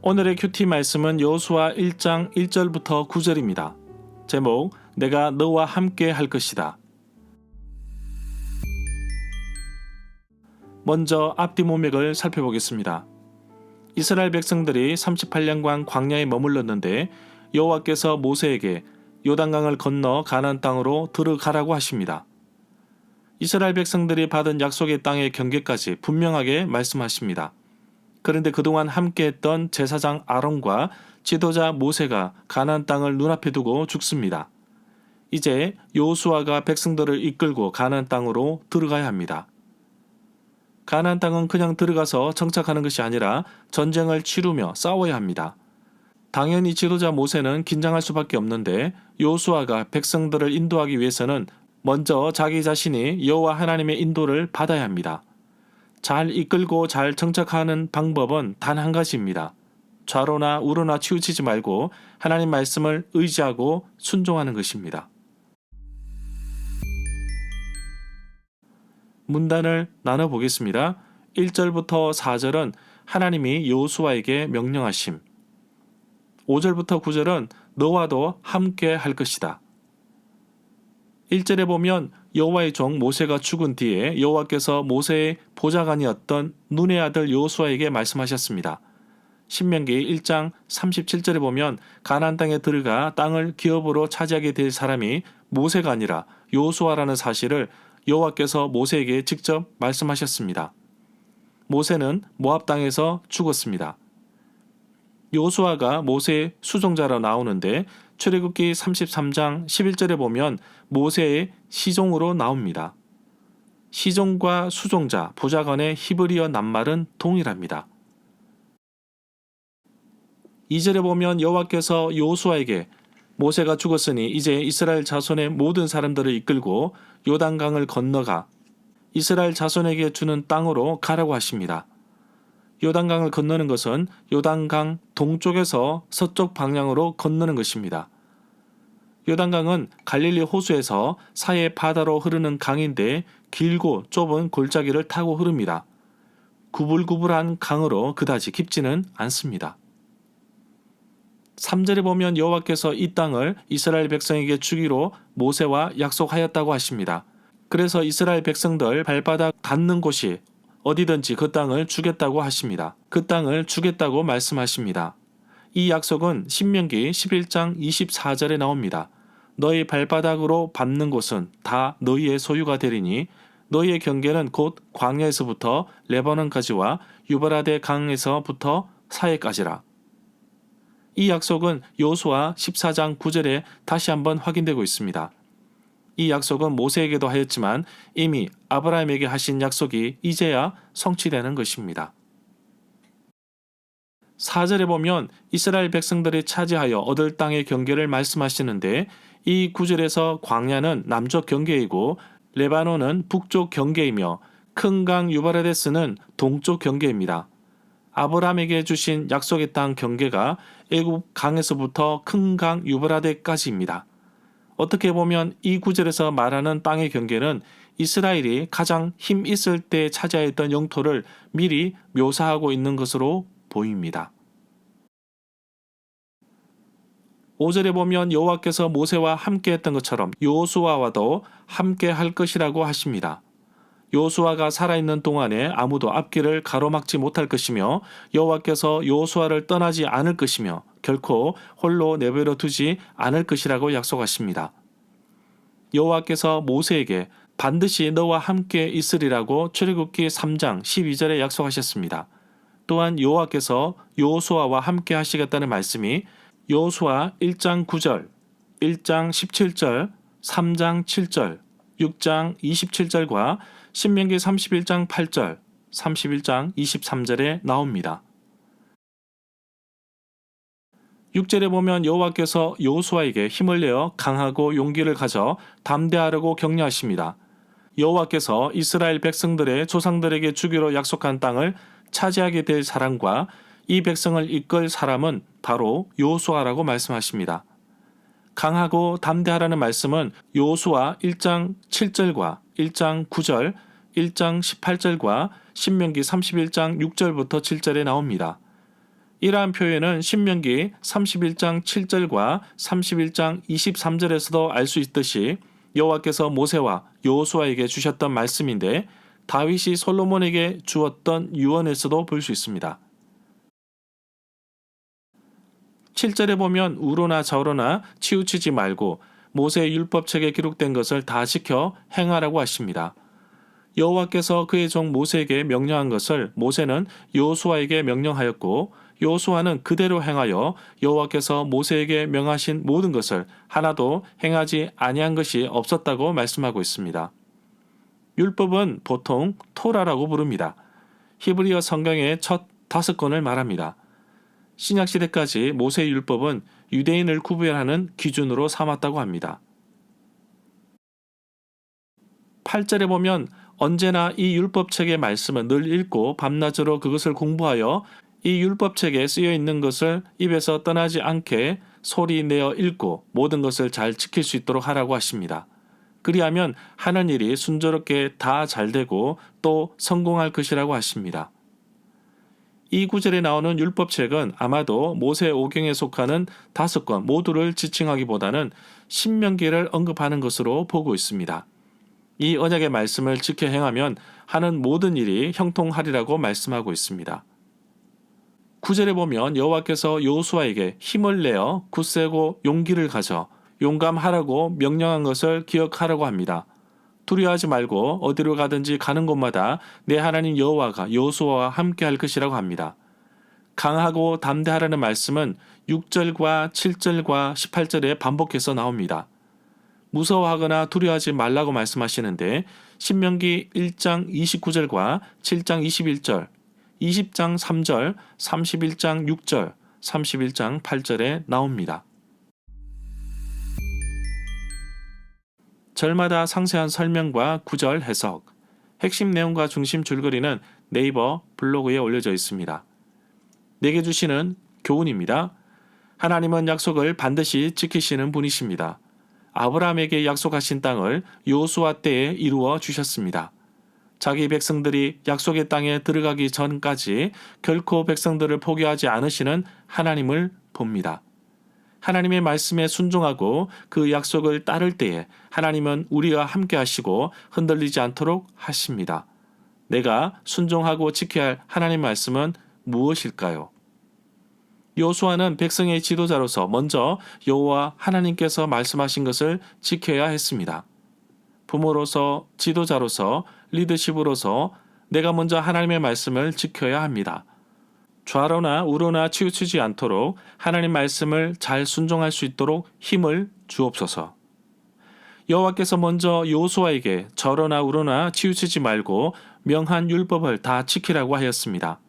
오늘의 큐티 말씀은 여호수아 1장 1절부터 9절입니다. 제목, 내가 너와 함께 할 것이다. 먼저 앞뒤 문맥을 살펴보겠습니다. 이스라엘 백성들이 38년간 광야에 머물렀는데 여호와께서 모세에게 요단강을 건너 가나안 땅으로 들어가라고 하십니다. 이스라엘 백성들이 받은 약속의 땅의 경계까지 분명하게 말씀하십니다. 그런데 그동안 함께했던 제사장 아론과 지도자 모세가 가나안 땅을 눈앞에 두고 죽습니다. 이제 여호수아가 백성들을 이끌고 가나안 땅으로 들어가야 합니다. 가나안 땅은 그냥 들어가서 정착하는 것이 아니라 전쟁을 치르며 싸워야 합니다. 당연히 지도자 모세는 긴장할 수밖에 없는데 여호수아가 백성들을 인도하기 위해서는 먼저 자기 자신이 여호와 하나님의 인도를 받아야 합니다. 잘 이끌고 잘 정착하는 방법은 단 한 가지입니다. 좌로나 우로나 치우치지 말고 하나님 말씀을 의지하고 순종하는 것입니다. 문단을 나눠보겠습니다. 1절부터 4절은 하나님이 여호수아에게 명령하심, 5절부터 9절은 너와도 함께 할 것이다. 1절에 보면 여호와의 종 모세가 죽은 뒤에 여호와께서 모세의 보좌관이었던 눈의 아들 여호수아에게 말씀하셨습니다. 신명기 1장 37절에 보면 가나안 땅에 들어가 땅을 기업으로 차지하게 될 사람이 모세가 아니라 여호수아라는 사실을 여호와께서 모세에게 직접 말씀하셨습니다. 모세는 모압 땅에서 죽었습니다. 여호수아가 모세의 수종자로 나오는데 출애굽기 33장 11절에 보면 모세의 시종으로 나옵니다. 시종과 수종자, 보좌관의 히브리어 낱말은 동일합니다. 2절에 보면 여호와께서 여호수아에게 모세가 죽었으니 이제 이스라엘 자손의 모든 사람들을 이끌고 요단강을 건너가 이스라엘 자손에게 주는 땅으로 가라고 하십니다. 요단강을 건너는 것은 요단강 동쪽에서 서쪽 방향으로 건너는 것입니다. 요단강은 갈릴리 호수에서 사해 바다로 흐르는 강인데 길고 좁은 골짜기를 타고 흐릅니다. 구불구불한 강으로 그다지 깊지는 않습니다. 3절에 보면 여호와께서 이 땅을 이스라엘 백성에게 주기로 모세와 약속하였다고 하십니다. 그래서 이스라엘 백성들 발바닥 닿는 곳이 어디든지 그 땅을 주겠다고 하십니다. 그 땅을 주겠다고 말씀하십니다. 이 약속은 신명기 11장 24절에 나옵니다. 너희 발바닥으로 밟는 곳은 다 너희의 소유가 되리니 너희의 경계는 곧 광야에서부터 레바논까지와 유브라데 강에서부터 사해까지라. 이 약속은 여호수아 14장 9절에 다시 한번 확인되고 있습니다. 이 약속은 모세에게도 하였지만 이미 아브라함에게 하신 약속이 이제야 성취되는 것입니다. 4절에 보면 이스라엘 백성들이 차지하여 얻을 땅의 경계를 말씀하시는데 이 9절에서 광야는 남쪽 경계이고 레바논은 북쪽 경계이며 큰 강 유브라데스는 동쪽 경계입니다. 아브라함에게 주신 약속의 땅 경계가 애굽 강에서부터 큰 강 유브라데까지입니다. 어떻게 보면 이 구절에서 말하는 땅의 경계는 이스라엘이 가장 힘 있을 때 차지하였던 영토를 미리 묘사하고 있는 것으로 보입니다. 5절에 보면 여호와께서 모세와 함께 했던 것처럼 여호수아와도 함께 할 것이라고 하십니다. 여호수아가 살아있는 동안에 아무도 앞길을 가로막지 못할 것이며 여호와께서 여호수아를 떠나지 않을 것이며 결코 홀로 내버려 두지 않을 것이라고 약속하십니다. 여호와께서 모세에게 반드시 너와 함께 있으리라고 출애굽기 3장 12절에 약속하셨습니다. 또한 여호와께서 여호수아와 함께 하시겠다는 말씀이 여호수아 1장 9절, 1장 17절, 3장 7절, 6장 27절과 신명기 31장 8절, 31장 23절에 나옵니다. 6절에 보면 여호와께서 여호수아에게 힘을 내어 강하고 용기를 가져 담대하라고 격려하십니다. 여호와께서 이스라엘 백성들의 조상들에게 주기로 약속한 땅을 차지하게 될 사람과 이 백성을 이끌 사람은 바로 여호수아라고 말씀하십니다. 강하고 담대하라는 말씀은 여호수아 1장 7절과 1장 9절, 1장 18절과 신명기 31장 6절부터 7절에 나옵니다. 이러한 표현은 신명기 31장 7절과 31장 23절에서도 알 수 있듯이 여호와께서 모세와 여호수아에게 주셨던 말씀인데 다윗이 솔로몬에게 주었던 유언에서도 볼 수 있습니다. 7절에 보면 우로나 저로나 치우치지 말고 모세의 율법책에 기록된 것을 다 지켜 행하라고 하십니다. 여호와께서 그의 종 모세에게 명령한 것을 모세는 여호수아에게 명령하였고 여호수아는 그대로 행하여 여호와께서 모세에게 명하신 모든 것을 하나도 행하지 아니한 것이 없었다고 말씀하고 있습니다. 율법은 보통 토라라고 부릅니다. 히브리어 성경의 첫 5권을 말합니다. 신약시대까지 모세의 율법은 유대인을 구별하는 기준으로 삼았다고 합니다. 8절에 보면 언제나 이 율법책의 말씀은 늘 읽고 밤낮으로 그것을 공부하여 이 율법책에 쓰여 있는 것을 입에서 떠나지 않게 소리 내어 읽고 모든 것을 잘 지킬 수 있도록 하라고 하십니다. 그리하면 하는 일이 순조롭게 다 잘되고 또 성공할 것이라고 하십니다. 이 구절에 나오는 율법책은 아마도 모세 오경에 속하는 5권 모두를 지칭하기보다는 신명기를 언급하는 것으로 보고 있습니다. 이 언약의 말씀을 지켜 행하면 하는 모든 일이 형통하리라고 말씀하고 있습니다. 9절에 보면 여호와께서 여호수아에게 힘을 내어 굳세고 용기를 가져 용감하라고 명령한 것을 기억하라고 합니다. 두려워하지 말고 어디로 가든지 가는 곳마다 내 하나님 여호와가 여호수아와 함께 할 것이라고 합니다. 강하고 담대하라는 말씀은 6절과 7절과 18절에 반복해서 나옵니다. 무서워하거나 두려워하지 말라고 말씀하시는데 신명기 1장 29절과 7장 21절, 20장 3절, 31장 6절, 31장 8절에 나옵니다. 절마다 상세한 설명과 구절 해석, 핵심 내용과 중심 줄거리는 네이버 블로그에 올려져 있습니다. 내게 주시는 교훈입니다. 하나님은 약속을 반드시 지키시는 분이십니다. 아브라함에게 약속하신 땅을 여호수아 때에 이루어 주셨습니다. 자기 백성들이 약속의 땅에 들어가기 전까지 결코 백성들을 포기하지 않으시는 하나님을 봅니다. 하나님의 말씀에 순종하고 그 약속을 따를 때에 하나님은 우리와 함께 하시고 흔들리지 않도록 하십니다. 내가 순종하고 지켜야 할 하나님 말씀은 무엇일까요? 여호수아는 백성의 지도자로서 먼저 여호와 하나님께서 말씀하신 것을 지켜야 했습니다. 부모로서, 지도자로서, 리더십으로서 내가 먼저 하나님의 말씀을 지켜야 합니다. 좌로나 우로나 치우치지 않도록 하나님 말씀을 잘 순종할 수 있도록 힘을 주옵소서. 여호와께서 먼저 여호수아에게 좌로나 우로나 치우치지 말고 명한 율법을 다 지키라고 하였습니다.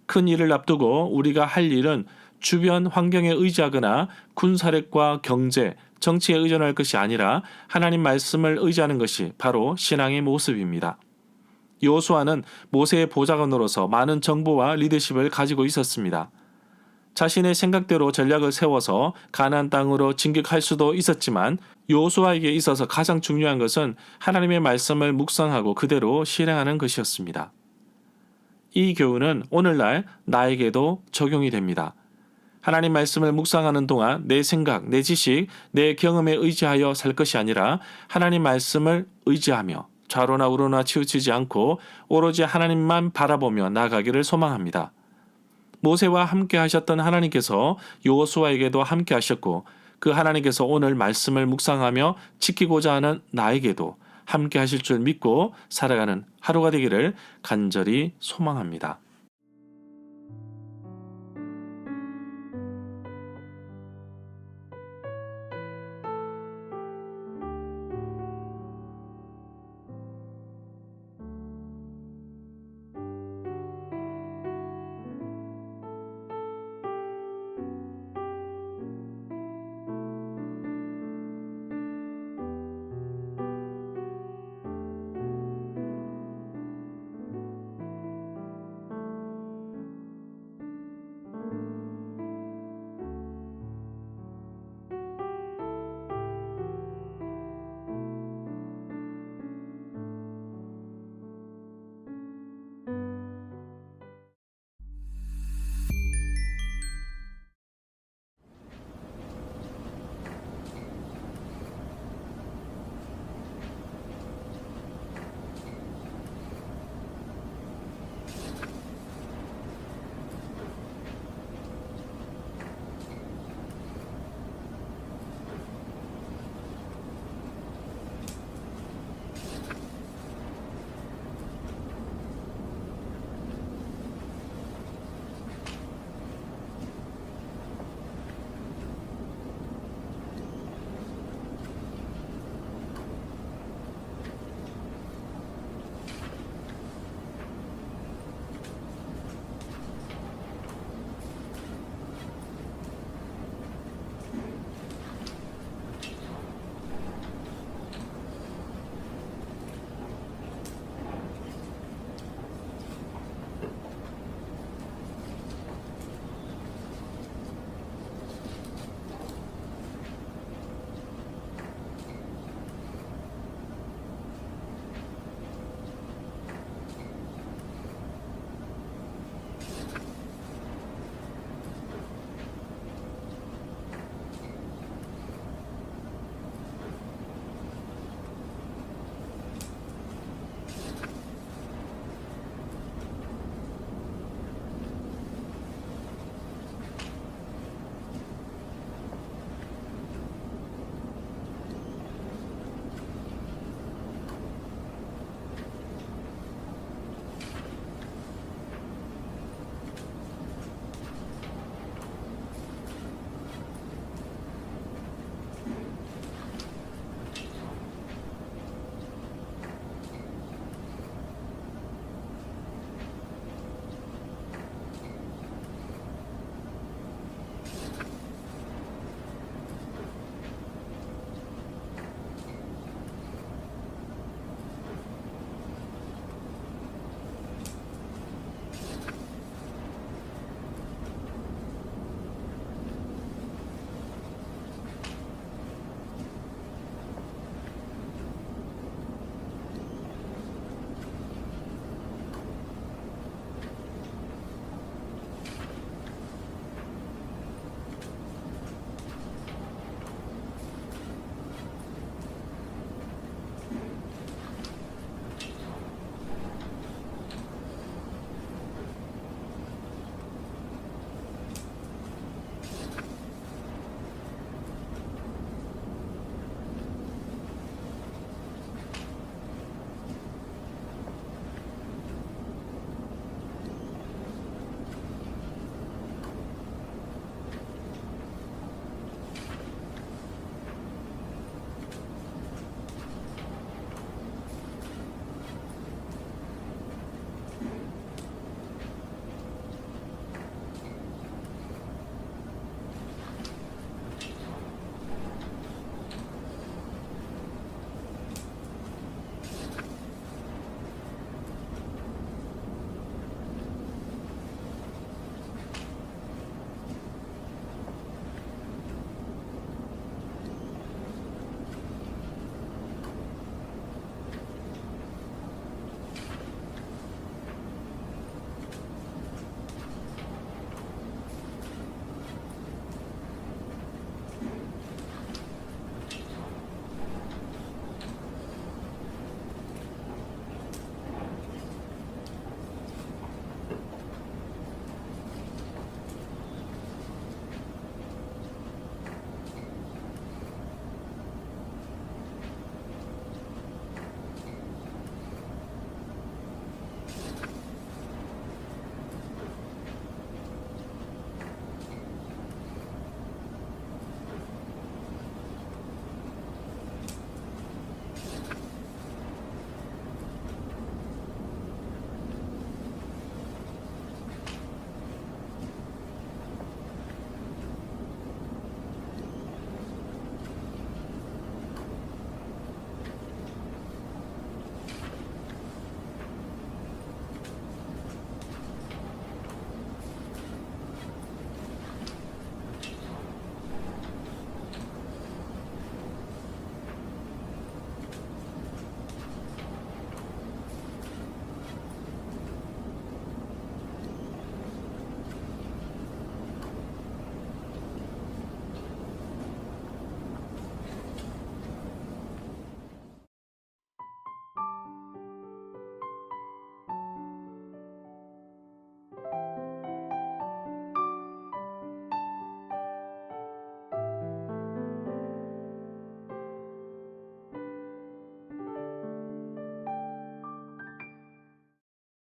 큰 일을 앞두고 우리가 할 일은 주변 환경에 의지하거나 군사력과 경제, 정치에 의존할 것이 아니라 하나님 말씀을 의지하는 것이 바로 신앙의 모습입니다. 여호수아는 모세의 보좌관으로서 많은 정보와 리더십을 가지고 있었습니다. 자신의 생각대로 전략을 세워서 가나안 땅으로 진격할 수도 있었지만 여호수아에게 있어서 가장 중요한 것은 하나님의 말씀을 묵상하고 그대로 실행하는 것이었습니다. 이 교훈은 오늘날 나에게도 적용이 됩니다. 하나님 말씀을 묵상하는 동안 내 생각, 내 지식, 내 경험에 의지하여 살 것이 아니라 하나님 말씀을 의지하며 좌로나 우로나 치우치지 않고 오로지 하나님만 바라보며 나아가기를 소망합니다. 모세와 함께 하셨던 하나님께서 여호수아에게도 함께 하셨고 그 하나님께서 오늘 말씀을 묵상하며 지키고자 하는 나에게도 함께 하실 줄 믿고 살아가는 하루가 되기를 간절히 소망합니다.